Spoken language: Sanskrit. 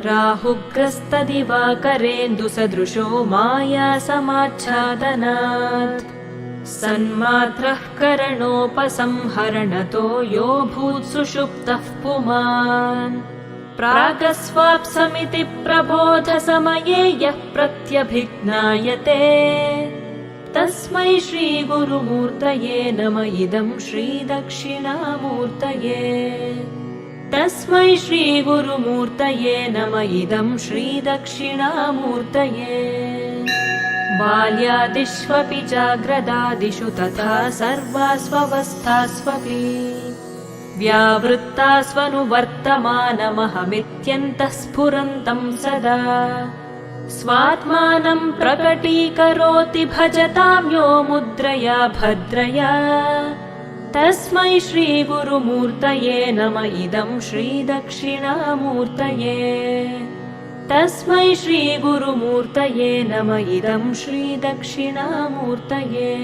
राहुग्रस्तदिवाकरेन्दुसदृशो मायासमाच्छादनात् सन्मात्रः करणोपसंहरणतो यो भूत्सुषुप्तः पुमान् प्रागस्वाप्समिति प्रबोधसमये यः प्रत्यभिज्ञायते तस्मै श्रीगुरुमूर्तये नम इदं श्रीदक्षिणामूर्तये तस्मै श्रीगुरुमूर्तये नम इदं श्रीदक्षिणामूर्तये बाल्यादिष्वपि जाग्रदादिषु तथा सर्वास्वस्थास्वपि व्यावृत्तास्वनुवर्तमानमहमित्यन्तः स्फुरन्तं सदा स्वात्मानं प्रकटीकरोति भजतां यो मुद्रया भद्रया तस्मै श्रीगुरुमूर्तये नम इदं श्रीदक्षिणामूर्तये तस्मै श्रीगुरुमूर्तये नम इदं श्रीदक्षिणामूर्तये।